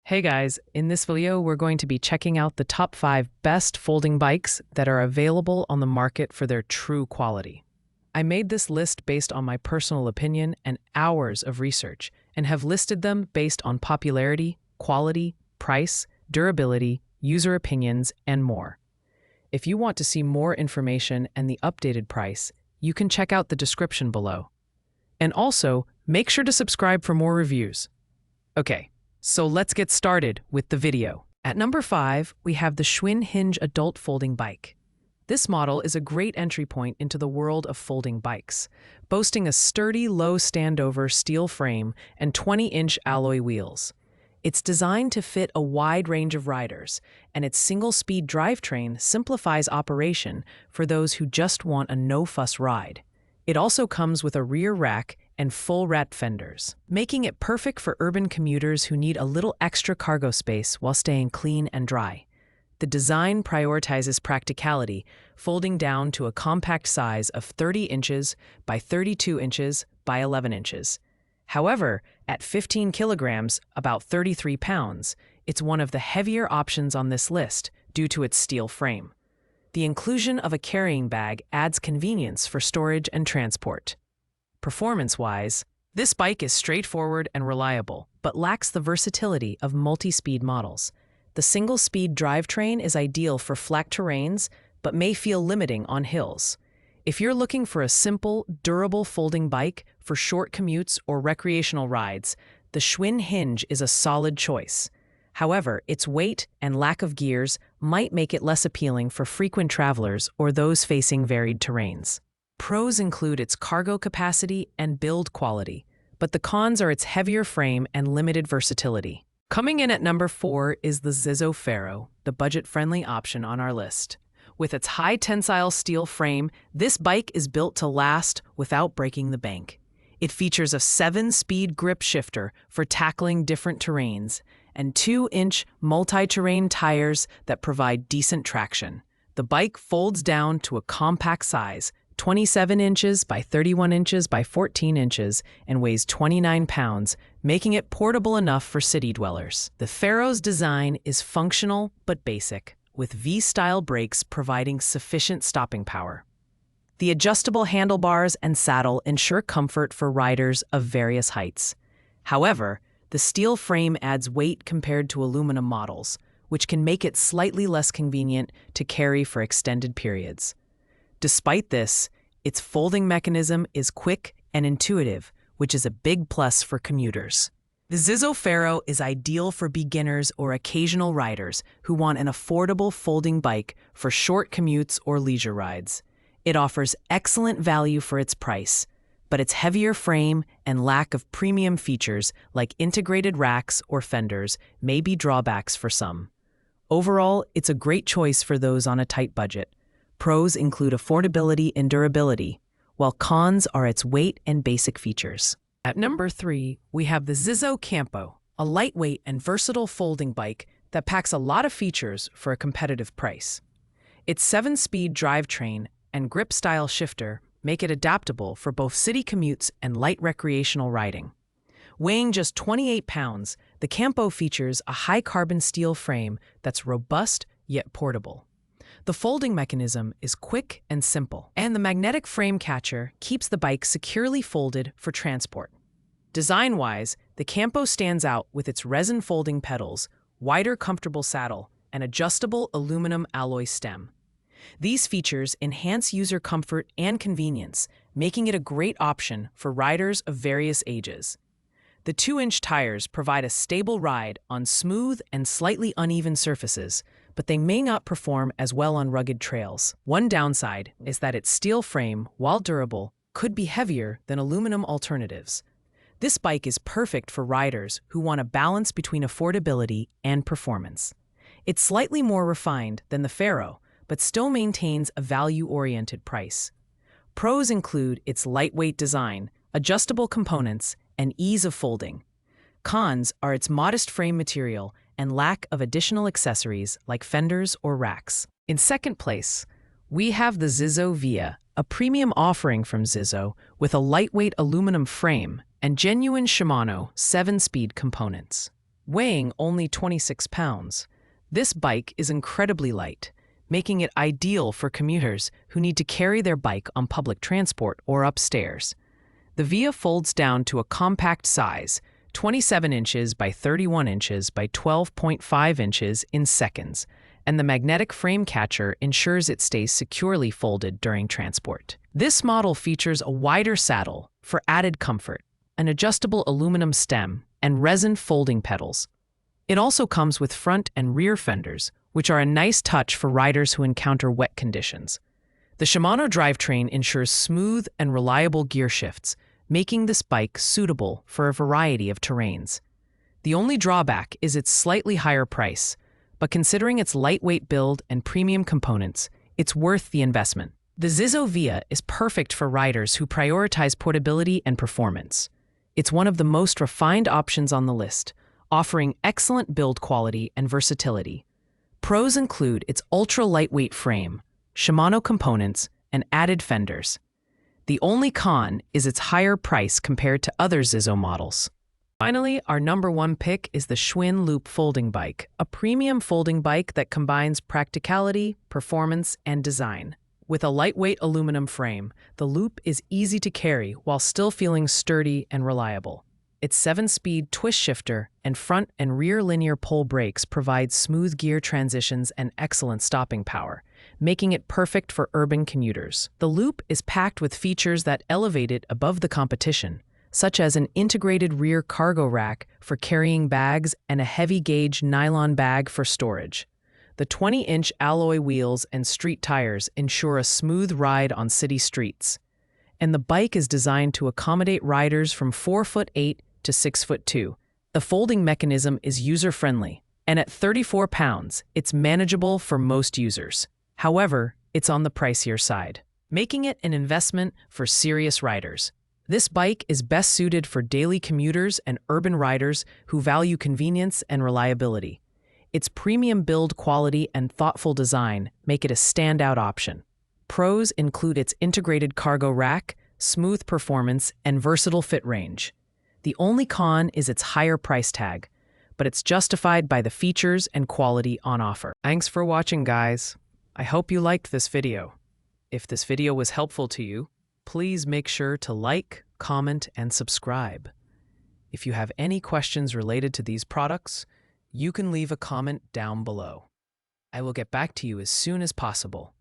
Hey guys, in this video we're going to be checking out the top 5 best folding bikes that are available on the market for their true quality. I made this list based on my personal opinion and hours of research, and have listed them based on popularity, quality, price, durability, user opinions, and more. If you want to see more information and the updated price, you can check out the description below. And also, make sure to subscribe for more reviews. Okay. So let's get started with the video. At number 5, we have the Schwin Hinge adult folding bike. This model is a great entry point into the world of folding bikes, boasting a sturdy, low standover steel frame and 20-inch alloy wheels. It's designed to fit a wide range of riders, and its single-speed drivetrain simplifies operation for those who just want a no-fuss ride. It also comes with a rear rack and full rat fenders, making it perfect for urban commuters who need a little extra cargo space while staying clean and dry. The design prioritizes practicality, folding down to a compact size of 30 inches by 32 inches by 11 inches. However, at 15 kilograms, about 33 pounds, it's one of the heavier options on this list due to its steel frame. The inclusion of a carrying bag adds convenience for storage and transport. Performance-wise, this bike is straightforward and reliable, but lacks the versatility of multi-speed models. The single-speed drivetrain is ideal for flat terrains, but may feel limiting on hills. If you're looking for a simple, durable folding bike for short commutes or recreational rides, the Schwin Hinge is a solid choice. However, its weight and lack of gears might make it less appealing for frequent travelers or those facing varied terrains. Pros include its cargo capacity and build quality, but the cons are its heavier frame and limited versatility. Coming in at number 4 is the Zoof Pharaoh, the budget-friendly option on our list. With its high tensile steel frame, this bike is built to last without breaking the bank. It features a 7-speed grip shifter for tackling different terrains, and 2-inch multi-terrain tires that provide decent traction. The bike folds down to a compact size, 27 inches by 31 inches by 14 inches, and weighs 29 pounds, making it portable enough for city dwellers. The Pharaoh's design is functional but basic, with V-style brakes providing sufficient stopping power. The adjustable handlebars and saddle ensure comfort for riders of various heights. However, the steel frame adds weight compared to aluminum models, which can make it slightly less convenient to carry for extended periods. Despite this, its folding mechanism is quick and intuitive, which is a big plus for commuters. The Zoof Pharaoh is ideal for beginners or occasional riders who want an affordable folding bike for short commutes or leisure rides. It offers excellent value for its price, but its heavier frame and lack of premium features like integrated racks or fenders may be drawbacks for some. Overall, it's a great choice for those on a tight budget. Pros include affordability and durability, while cons are its weight and basic features. At number 3, we have the Zoof Campo, a lightweight and versatile folding bike that packs a lot of features for a competitive price. Its 7-speed drivetrain and grip-style shifter make it adaptable for both city commutes and light recreational riding. Weighing just 28 pounds, the Campo features a high-carbon steel frame that's robust yet portable. The folding mechanism is quick and simple, and the magnetic frame catcher keeps the bike securely folded for transport. Design-wise, the Campo stands out with its resin folding pedals, wider comfortable saddle, and adjustable aluminum alloy stem. These features enhance user comfort and convenience, making it a great option for riders of various ages. The 2-inch tires provide a stable ride on smooth and slightly uneven surfaces, but they may not perform as well on rugged trails. One downside is that its steel frame, while durable, could be heavier than aluminum alternatives. This bike is perfect for riders who want a balance between affordability and performance. It's slightly more refined than the Pharaoh, but still maintains a value-oriented price. Pros include its lightweight design, adjustable components, and ease of folding. Cons are its modest frame material and lack of additional accessories like fenders or racks. In second place, we have the Zoof Via, a premium offering from Zoof with a lightweight aluminum frame and genuine Shimano 7-speed components. Weighing only 26 pounds, this bike is incredibly light, making it ideal for commuters who need to carry their bike on public transport or upstairs. The Via folds down to a compact size, 27 inches by 31 inches by 12.5 inches in seconds, and the magnetic frame catcher ensures it stays securely folded during transport. This model features a wider saddle for added comfort, an adjustable aluminum stem, and resin folding pedals. It also comes with front and rear fenders, which are a nice touch for riders who encounter wet conditions. The Shimano drivetrain ensures smooth and reliable gear shifts, making this bike suitable for a variety of terrains. The only drawback is its slightly higher price, but considering its lightweight build and premium components, it's worth the investment. The Zoof Via is perfect for riders who prioritize portability and performance. It's one of the most refined options on the list, offering excellent build quality and versatility. Pros include its ultra-lightweight frame, Shimano components, and added fenders. The only con is its higher price compared to other Zoof models. Finally, our number one pick is the Schwinn Loop folding bike, a premium folding bike that combines practicality, performance, and design. With a lightweight aluminum frame, the Loop is easy to carry while still feeling sturdy and reliable. Its 7-speed twist shifter and front and rear linear pull brakes provide smooth gear transitions and excellent stopping power, making it perfect for urban commuters. The Loop is packed with features that elevate it above the competition, such as an integrated rear cargo rack for carrying bags and a heavy-gauge nylon bag for storage. The 20-inch alloy wheels and street tires ensure a smooth ride on city streets. And the bike is designed to accommodate riders from 4'8" to 6'2". The folding mechanism is user-friendly, and at 34 pounds, it's manageable for most users. However, it's on the pricier side, making it an investment for serious riders. This bike is best suited for daily commuters and urban riders who value convenience and reliability. Its premium build quality and thoughtful design make it a standout option. Pros include its integrated cargo rack, smooth performance, and versatile fit range. The only con is its higher price tag, but it's justified by the features and quality on offer. Thanks for watching, guys. I hope you liked this video. If this video was helpful to you, please make sure to like, comment, and subscribe. If you have any questions related to these products, you can leave a comment down below. I will get back to you as soon as possible.